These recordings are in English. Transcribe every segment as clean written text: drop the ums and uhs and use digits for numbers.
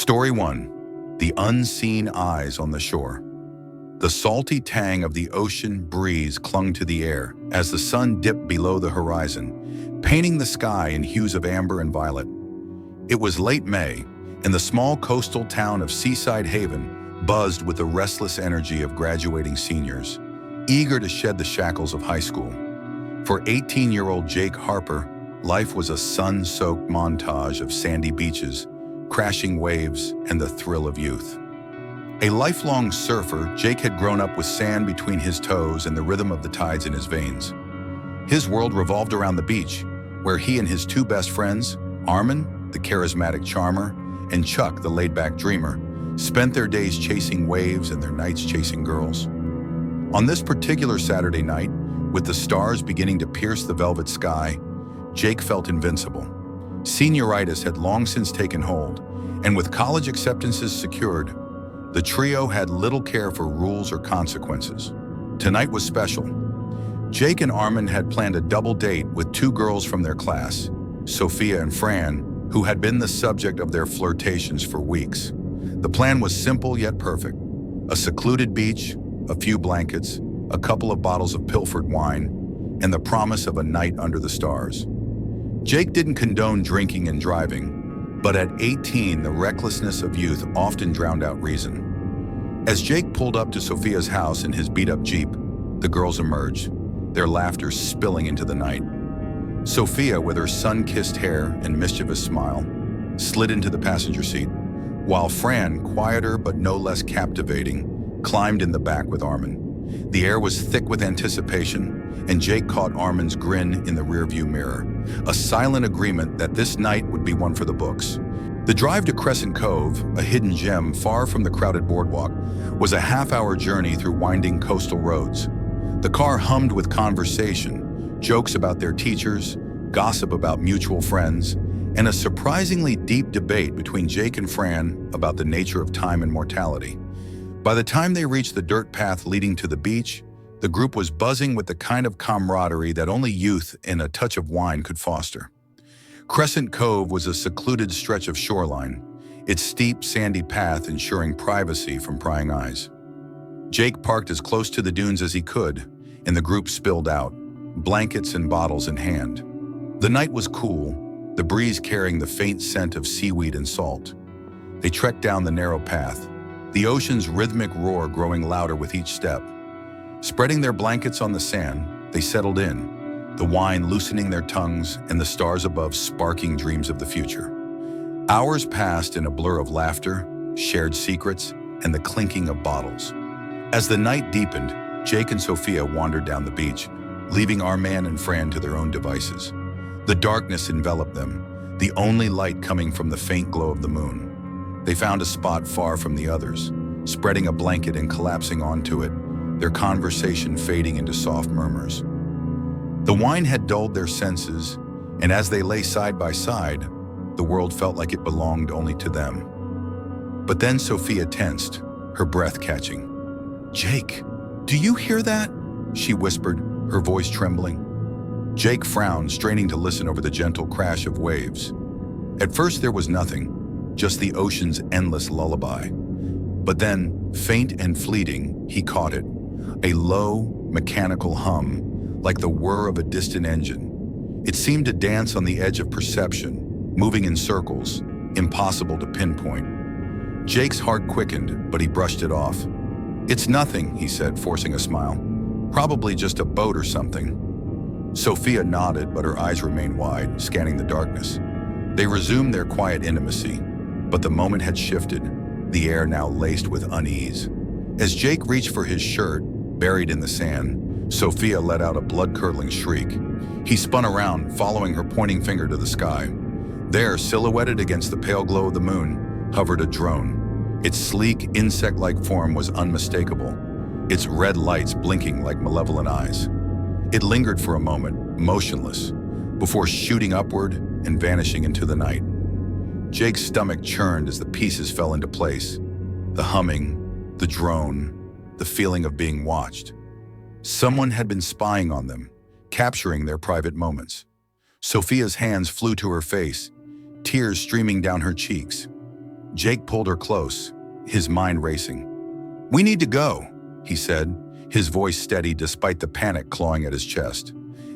Story 1. The Unseen Eyes on the Shore. The salty tang of the ocean breeze clung to the air as the sun dipped below the horizon, painting the sky in hues of amber and violet. It was late May, and the small coastal town of Seaside Haven buzzed with the restless energy of graduating seniors, eager to shed the shackles of high school. For 18-year-old Jake Harper, life was a sun-soaked montage of sandy beaches, crashing waves, and the thrill of youth. A lifelong surfer, Jake had grown up with sand between his toes and the rhythm of the tides in his veins. His world revolved around the beach, where he and his two best friends, Armin, the charismatic charmer, and Chuck, the laid-back dreamer, spent their days chasing waves and their nights chasing girls. On this particular Saturday night, with the stars beginning to pierce the velvet sky, Jake felt invincible. Senioritis had long since taken hold, and with college acceptances secured, the trio had little care for rules or consequences. Tonight was special. Jake and Armin had planned a double date with two girls from their class, Sophia and Fran, who had been the subject of their flirtations for weeks. The plan was simple yet perfect. A secluded beach, a few blankets, a couple of bottles of pilfered wine, and the promise of a night under the stars. Jake didn't condone drinking and driving, but at 18, the recklessness of youth often drowned out reason. As Jake pulled up to Sophia's house in his beat-up Jeep, the girls emerged, their laughter spilling into the night. Sophia, with her sun-kissed hair and mischievous smile, slid into the passenger seat, while Fran, quieter but no less captivating, climbed in the back with Armin. The air was thick with anticipation, and Jake caught Armin's grin in the rearview mirror, a silent agreement that this night would be one for the books. The drive to Crescent Cove, a hidden gem far from the crowded boardwalk, was a half-hour journey through winding coastal roads. The car hummed with conversation, jokes about their teachers, gossip about mutual friends, and a surprisingly deep debate between Jake and Fran about the nature of time and mortality. By the time they reached the dirt path leading to the beach, the group was buzzing with the kind of camaraderie that only youth and a touch of wine could foster. Crescent Cove was a secluded stretch of shoreline, its steep, sandy path ensuring privacy from prying eyes. Jake parked as close to the dunes as he could, and the group spilled out, blankets and bottles in hand. The night was cool, the breeze carrying the faint scent of seaweed and salt. They trekked down the narrow path, the ocean's rhythmic roar growing louder with each step. Spreading their blankets on the sand, they settled in, the wine loosening their tongues and the stars above sparking dreams of the future. Hours passed in a blur of laughter, shared secrets, and the clinking of bottles. As the night deepened, Jake and Sophia wandered down the beach, leaving Armin and Fran to their own devices. The darkness enveloped them, the only light coming from the faint glow of the moon. They found a spot far from the others, spreading a blanket and collapsing onto it, their conversation fading into soft murmurs. The wine had dulled their senses, and as they lay side by side, the world felt like it belonged only to them. But then Sophia tensed, her breath catching. "Jake, do you hear that?" she whispered, her voice trembling. Jake frowned, straining to listen over the gentle crash of waves. At first there was nothing, just the ocean's endless lullaby. But then, faint and fleeting, he caught it. A low, mechanical hum, like the whir of a distant engine. It seemed to dance on the edge of perception, moving in circles, impossible to pinpoint. Jake's heart quickened, but he brushed it off. "It's nothing," he said, forcing a smile. "Probably just a boat or something." Sophia nodded, but her eyes remained wide, scanning the darkness. They resumed their quiet intimacy, but the moment had shifted, the air now laced with unease. As Jake reached for his shirt, buried in the sand, Sophia let out a blood-curdling shriek. He spun around, following her pointing finger to the sky. There, silhouetted against the pale glow of the moon, hovered a drone. Its sleek, insect-like form was unmistakable, its red lights blinking like malevolent eyes. It lingered for a moment, motionless, before shooting upward and vanishing into the night. Jake's stomach churned as the pieces fell into place. The humming, the drone, the feeling of being watched. Someone had been spying on them, capturing their private moments. Sophia's hands flew to her face, tears streaming down her cheeks. Jake pulled her close, his mind racing. "We need to go," he said, his voice steady despite the panic clawing at his chest.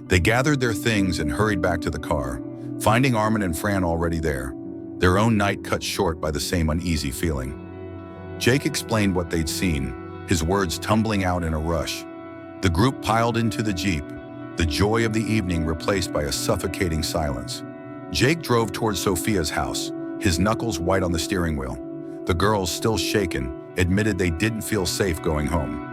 They gathered their things and hurried back to the car, finding Armin and Fran already there, their own night cut short by the same uneasy feeling. Jake explained what they'd seen, his words tumbling out in a rush. The group piled into the Jeep, the joy of the evening replaced by a suffocating silence. Jake drove toward Sophia's house, his knuckles white on the steering wheel. The girls, still shaken, admitted they didn't feel safe going home.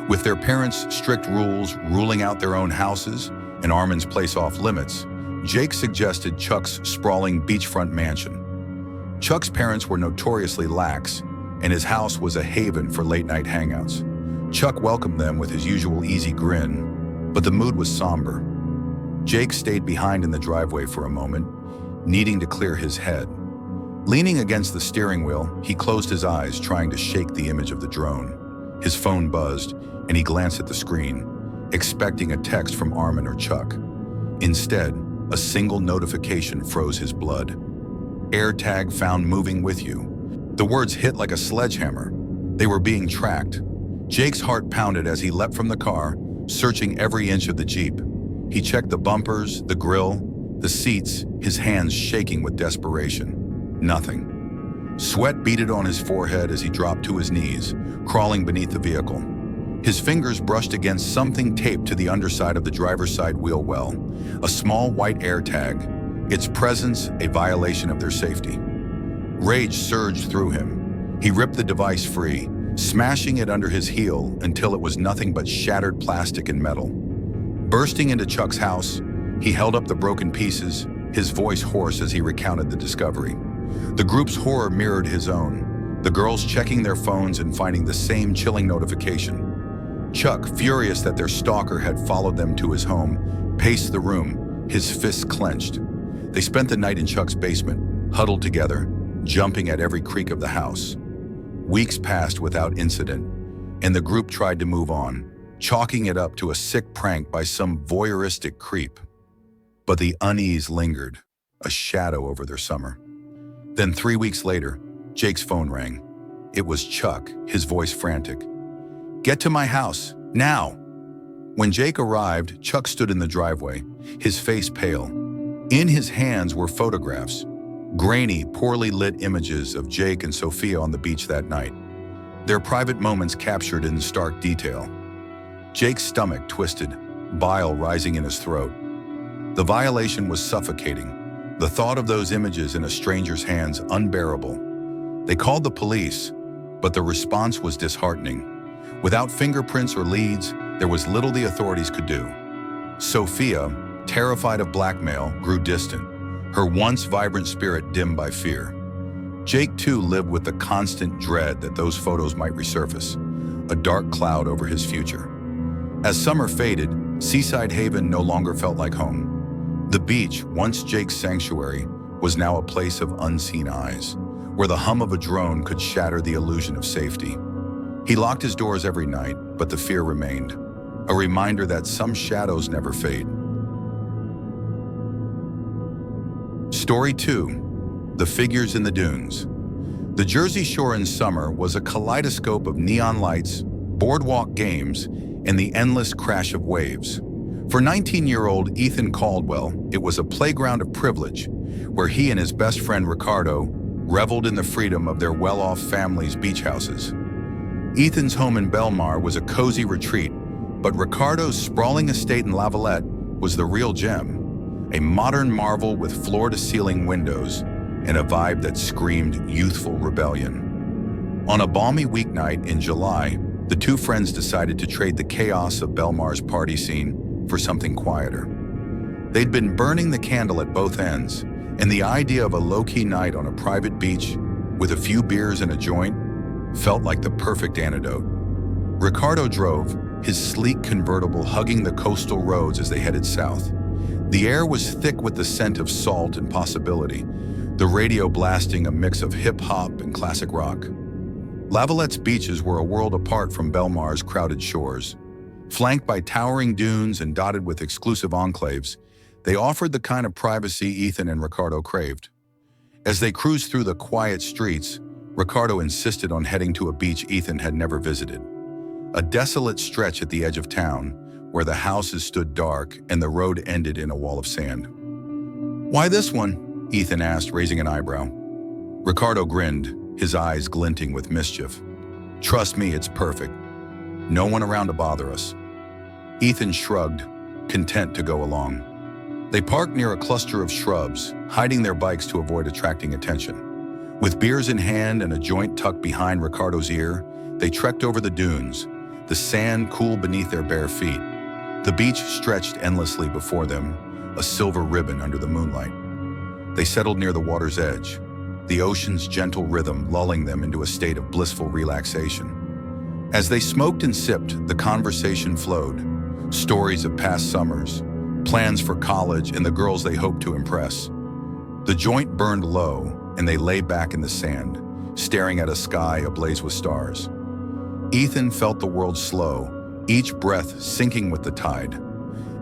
With their parents' strict rules ruling out their own houses and Armin's place off limits, Jake suggested Chuck's sprawling beachfront mansion. Chuck's parents were notoriously lax, and his house was a haven for late-night hangouts. Chuck welcomed them with his usual easy grin, but the mood was somber. Jake stayed behind in the driveway for a moment, needing to clear his head. Leaning against the steering wheel, he closed his eyes, trying to shake the image of the drone. His phone buzzed, and he glanced at the screen, expecting a text from Armin or Chuck. Instead, a single notification froze his blood. "AirTag found moving with you." The words hit like a sledgehammer. They were being tracked. Jake's heart pounded as he leapt from the car, searching every inch of the Jeep. He checked the bumpers, the grille, the seats, his hands shaking with desperation. Nothing. Sweat beaded on his forehead as he dropped to his knees, crawling beneath the vehicle. His fingers brushed against something taped to the underside of the driver's side wheel well, a small white AirTag, its presence a violation of their safety. Rage surged through him. He ripped the device free, smashing it under his heel until it was nothing but shattered plastic and metal. Bursting into Chuck's house, he held up the broken pieces, his voice hoarse as he recounted the discovery. The group's horror mirrored his own, the girls checking their phones and finding the same chilling notification. Chuck, furious that their stalker had followed them to his home, paced the room, his fists clenched. They spent the night in Chuck's basement, huddled together, jumping at every creak of the house. Weeks passed without incident, and the group tried to move on, chalking it up to a sick prank by some voyeuristic creep. But the unease lingered, a shadow over their summer. Then 3 weeks later, Jake's phone rang. It was Chuck, his voice frantic. "Get to my house, now!" When Jake arrived, Chuck stood in the driveway, his face pale. In his hands were photographs, grainy, poorly lit images of Jake and Sophia on the beach that night, their private moments captured in stark detail. Jake's stomach twisted, bile rising in his throat. The violation was suffocating, the thought of those images in a stranger's hands unbearable. They called the police, but the response was disheartening. Without fingerprints or leads, there was little the authorities could do. Sophia, terrified of blackmail, grew distant, her once vibrant spirit dimmed by fear. Jake, too, lived with the constant dread that those photos might resurface, a dark cloud over his future. As summer faded, Seaside Haven no longer felt like home. The beach, once Jake's sanctuary, was now a place of unseen eyes, where the hum of a drone could shatter the illusion of safety. He locked his doors every night, but the fear remained, a reminder that some shadows never fade. Story 2. The Figures in the Dunes. The Jersey Shore in summer was a kaleidoscope of neon lights, boardwalk games, and the endless crash of waves. For 19-year-old Ethan Caldwell, it was a playground of privilege, where he and his best friend Ricardo reveled in the freedom of their well-off families' beach houses. Ethan's home in Belmar was a cozy retreat, but Ricardo's sprawling estate in Lavalette was the real gem, a modern marvel with floor-to-ceiling windows and a vibe that screamed youthful rebellion. On a balmy weeknight in July, the two friends decided to trade the chaos of Belmar's party scene for something quieter. They'd been burning the candle at both ends, and the idea of a low-key night on a private beach with a few beers and a joint felt like the perfect antidote. Ricardo drove, his sleek convertible hugging the coastal roads as they headed south. The air was thick with the scent of salt and possibility, the radio blasting a mix of hip-hop and classic rock. Lavalette's beaches were a world apart from Belmar's crowded shores. Flanked by towering dunes and dotted with exclusive enclaves, they offered the kind of privacy Ethan and Ricardo craved. As they cruised through the quiet streets, Ricardo insisted on heading to a beach Ethan had never visited. A desolate stretch at the edge of town, where the houses stood dark and the road ended in a wall of sand. "Why this one?" Ethan asked, raising an eyebrow. Ricardo grinned, his eyes glinting with mischief. "Trust me, it's perfect. No one around to bother us." Ethan shrugged, content to go along. They parked near a cluster of shrubs, hiding their bikes to avoid attracting attention. With beers in hand and a joint tucked behind Ricardo's ear, they trekked over the dunes, the sand cool beneath their bare feet. The beach stretched endlessly before them, a silver ribbon under the moonlight. They settled near the water's edge, the ocean's gentle rhythm lulling them into a state of blissful relaxation. As they smoked and sipped, the conversation flowed. Stories of past summers, plans for college, and the girls they hoped to impress. The joint burned low, and they lay back in the sand, staring at a sky ablaze with stars. Ethan felt the world slow, each breath sinking with the tide.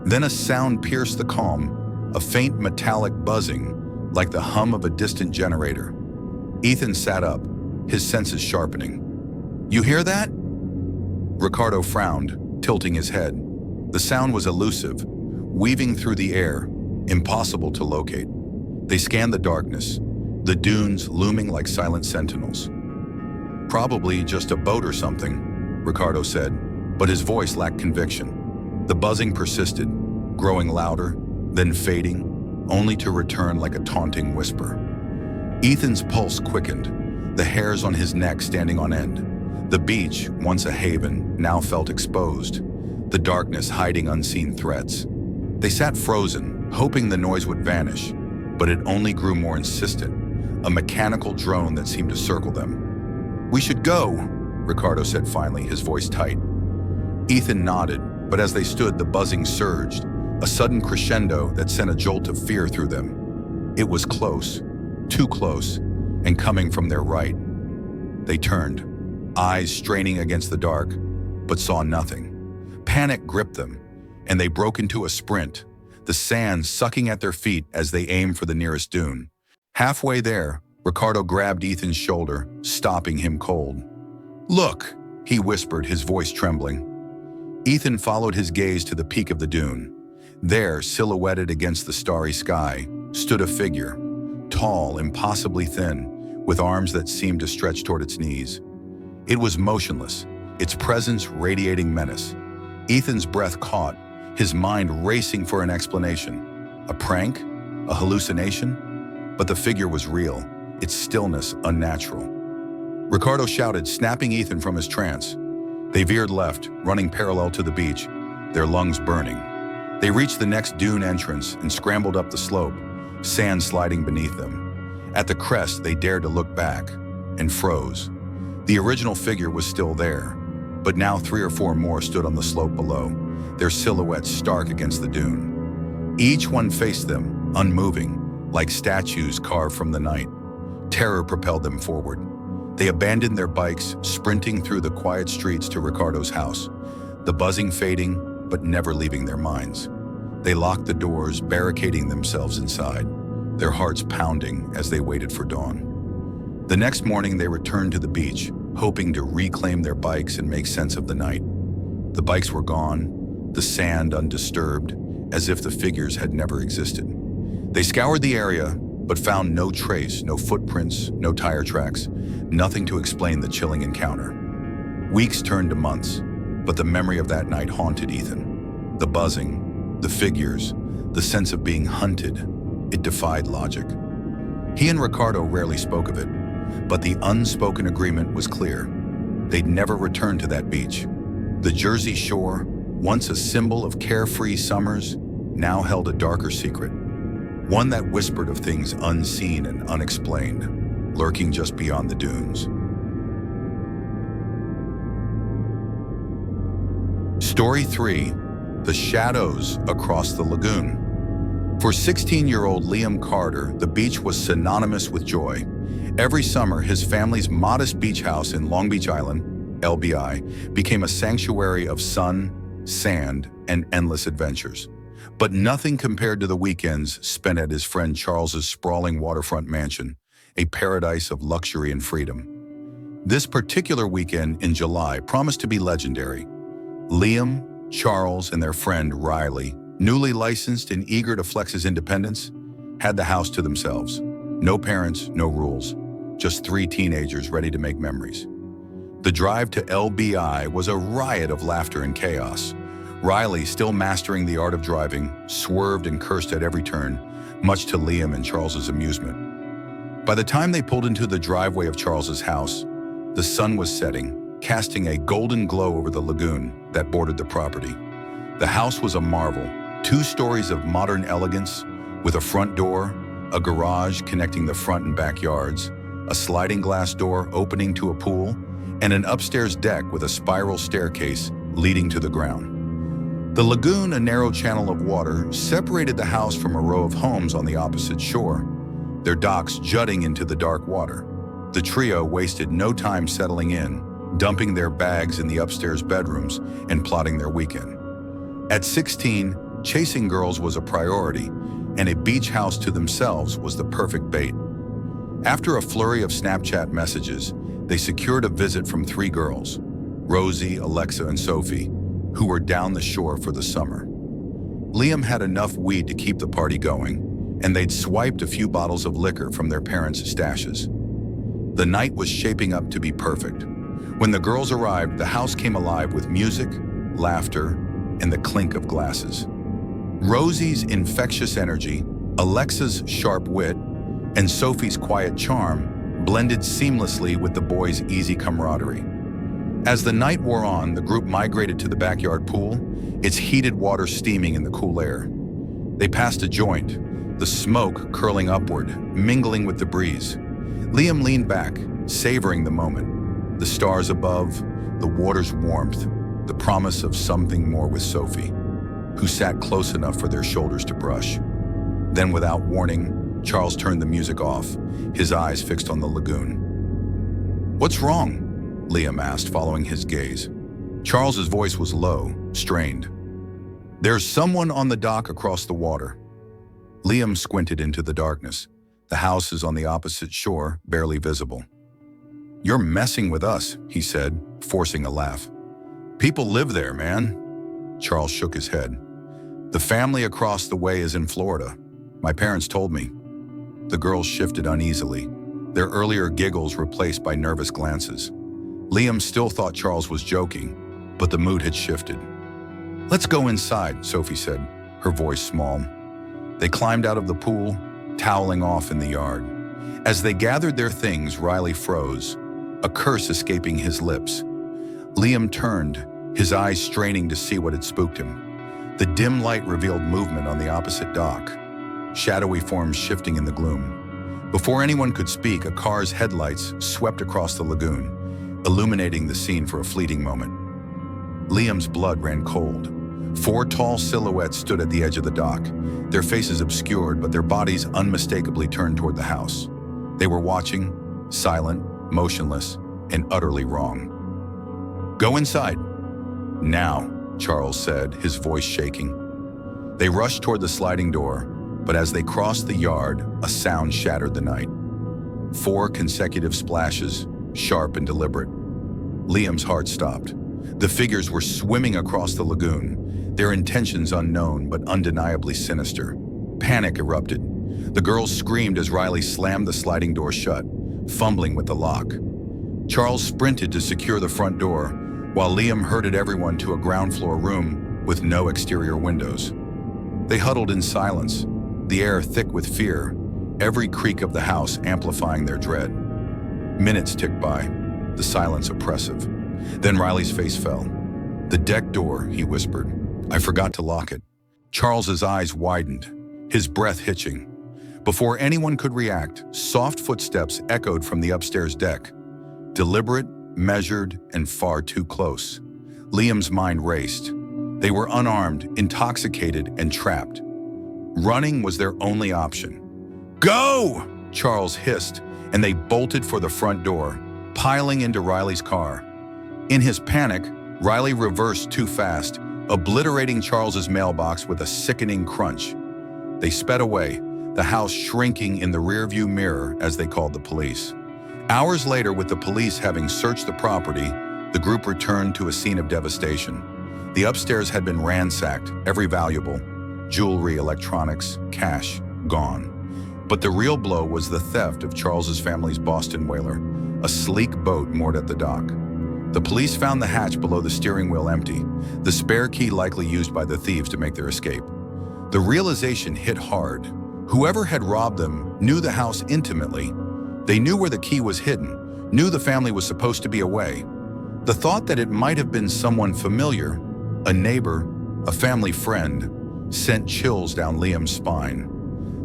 Then a sound pierced the calm, a faint metallic buzzing, like the hum of a distant generator. Ethan sat up, his senses sharpening. "You hear that?" Ricardo frowned, tilting his head. The sound was elusive, weaving through the air, impossible to locate. They scanned the darkness, the dunes looming like silent sentinels. "Probably just a boat or something," Ricardo said, but his voice lacked conviction. The buzzing persisted, growing louder, then fading, only to return like a taunting whisper. Ethan's pulse quickened, the hairs on his neck standing on end. The beach, once a haven, now felt exposed, the darkness hiding unseen threats. They sat frozen, hoping the noise would vanish, but it only grew more insistent, a mechanical drone that seemed to circle them. "We should go," Ricardo said finally, his voice tight. Ethan nodded, but as they stood, the buzzing surged, a sudden crescendo that sent a jolt of fear through them. It was close, too close, and coming from their right. They turned, eyes straining against the dark, but saw nothing. Panic gripped them, and they broke into a sprint, the sand sucking at their feet as they aimed for the nearest dune. Halfway there, Ricardo grabbed Ethan's shoulder, stopping him cold. "Look," he whispered, his voice trembling. Ethan followed his gaze to the peak of the dune. There, silhouetted against the starry sky, stood a figure, tall, impossibly thin, with arms that seemed to stretch toward its knees. It was motionless, its presence radiating menace. Ethan's breath caught, his mind racing for an explanation. A prank? A hallucination? But the figure was real, its stillness unnatural. Ricardo shouted, snapping Ethan from his trance. They veered left, running parallel to the beach, their lungs burning. They reached the next dune entrance and scrambled up the slope, sand sliding beneath them. At the crest, they dared to look back and froze. The original figure was still there, but now 3 or 4 more stood on the slope below, their silhouettes stark against the dune. Each one faced them, unmoving, like statues carved from the night. Terror propelled them forward. They abandoned their bikes, sprinting through the quiet streets to Ricardo's house, the buzzing fading, but never leaving their minds. They locked the doors, barricading themselves inside, their hearts pounding as they waited for dawn. The next morning, they returned to the beach, hoping to reclaim their bikes and make sense of the night. The bikes were gone, the sand undisturbed, as if the figures had never existed. They scoured the area, but found no trace, no footprints, no tire tracks, nothing to explain the chilling encounter. Weeks turned to months, but the memory of that night haunted Ethan. The buzzing, the figures, the sense of being hunted, it defied logic. He and Ricardo rarely spoke of it, but the unspoken agreement was clear. They'd never return to that beach. The Jersey shore, once a symbol of carefree summers, now held a darker secret. One that whispered of things unseen and unexplained, lurking just beyond the dunes. Story 3, The Shadows Across the Lagoon. For 16-year-old Liam Carter, the beach was synonymous with joy. Every summer, his family's modest beach house in Long Beach Island, LBI, became a sanctuary of sun, sand, and endless adventures. But nothing compared to the weekends spent at his friend Charles's sprawling waterfront mansion, a paradise of luxury and freedom. This particular weekend in July promised to be legendary. Liam, Charles, and their friend Riley, newly licensed and eager to flex his independence, had the house to themselves. No parents, no rules. Just three teenagers ready to make memories. The drive to LBI was a riot of laughter and chaos. Riley, still mastering the art of driving, swerved and cursed at every turn, much to Liam and Charles's amusement. By the time they pulled into the driveway of Charles's house, the sun was setting, casting a golden glow over the lagoon that bordered the property. The house was a marvel, 2 stories of modern elegance, with a front door, a garage connecting the front and backyards, a sliding glass door opening to a pool, and an upstairs deck with a spiral staircase leading to the ground. The lagoon, a narrow channel of water, separated the house from a row of homes on the opposite shore, their docks jutting into the dark water. The trio wasted no time settling in, dumping their bags in the upstairs bedrooms and plotting their weekend. At 16, chasing girls was a priority, and a beach house to themselves was the perfect bait. After a flurry of Snapchat messages, they secured a visit from 3 girls, Rosie, Alexa, and Sophie, who were down the shore for the summer. Liam had enough weed to keep the party going, and they'd swiped a few bottles of liquor from their parents' stashes. The night was shaping up to be perfect. When the girls arrived, the house came alive with music, laughter, and the clink of glasses. Rosie's infectious energy, Alexa's sharp wit, and Sophie's quiet charm blended seamlessly with the boys' easy camaraderie. As the night wore on, the group migrated to the backyard pool, its heated water steaming in the cool air. They passed a joint, the smoke curling upward, mingling with the breeze. Liam leaned back, savoring the moment. The stars above, the water's warmth, the promise of something more with Sophie, who sat close enough for their shoulders to brush. Then, without warning, Charles turned the music off, his eyes fixed on the lagoon. "What's wrong?" Liam asked, following his gaze. Charles's voice was low, strained. "There's someone on the dock across the water." Liam squinted into the darkness. The house is on the opposite shore, barely visible. "You're messing with us," he said, forcing a laugh. "People live there, man." Charles shook his head. "The family across the way is in Florida. My parents told me." The girls shifted uneasily, their earlier giggles replaced by nervous glances. Liam still thought Charles was joking, but the mood had shifted. "Let's go inside," Sophie said, her voice small. They climbed out of the pool, toweling off in the yard. As they gathered their things, Riley froze, a curse escaping his lips. Liam turned, his eyes straining to see what had spooked him. The dim light revealed movement on the opposite dock, shadowy forms shifting in the gloom. Before anyone could speak, a car's headlights swept across the lagoon, illuminating the scene for a fleeting moment. Liam's blood ran cold. 4 tall silhouettes stood at the edge of the dock, their faces obscured but their bodies unmistakably turned toward the house. They were watching, silent, motionless, and utterly wrong. "Go inside." "Now," Charles said, his voice shaking. They rushed toward the sliding door, but as they crossed the yard, a sound shattered the night. 4 consecutive splashes, sharp and deliberate. Liam's heart stopped. The figures were swimming across the lagoon, their intentions unknown but undeniably sinister. Panic erupted. The girls screamed as Riley slammed the sliding door shut, fumbling with the lock. Charles sprinted to secure the front door, while Liam herded everyone to a ground-floor room with no exterior windows. They huddled in silence, the air thick with fear, every creak of the house amplifying their dread. Minutes ticked by, the silence oppressive. Then Riley's face fell. "The deck door," he whispered. "I forgot to lock it." Charles's eyes widened, his breath hitching. Before anyone could react, soft footsteps echoed from the upstairs deck. Deliberate, measured, and far too close. Liam's mind raced. They were unarmed, intoxicated, and trapped. Running was their only option. "Go!" Charles hissed, and they bolted for the front door, piling into Riley's car. In his panic, Riley reversed too fast, obliterating Charles's mailbox with a sickening crunch. They sped away, the house shrinking in the rearview mirror as they called the police. Hours later, with the police having searched the property, the group returned to a scene of devastation. The upstairs had been ransacked, every valuable, jewelry, electronics, cash, gone. But the real blow was the theft of Charles's family's Boston whaler, a sleek boat moored at the dock. The police found the hatch below the steering wheel empty, the spare key likely used by the thieves to make their escape. The realization hit hard. Whoever had robbed them knew the house intimately. They knew where the key was hidden, knew the family was supposed to be away. The thought that it might have been someone familiar, a neighbor, a family friend, sent chills down Liam's spine.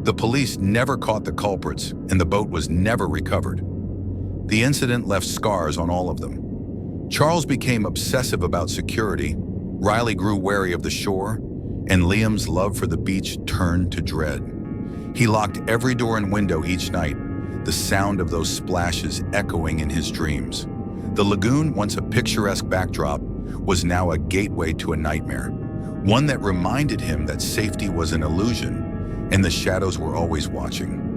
The police never caught the culprits, and the boat was never recovered. The incident left scars on all of them. Charles became obsessive about security, Riley grew wary of the shore, and Liam's love for the beach turned to dread. He locked every door and window each night, the sound of those splashes echoing in his dreams. The lagoon, once a picturesque backdrop, was now a gateway to a nightmare, one that reminded him that safety was an illusion and the shadows were always watching.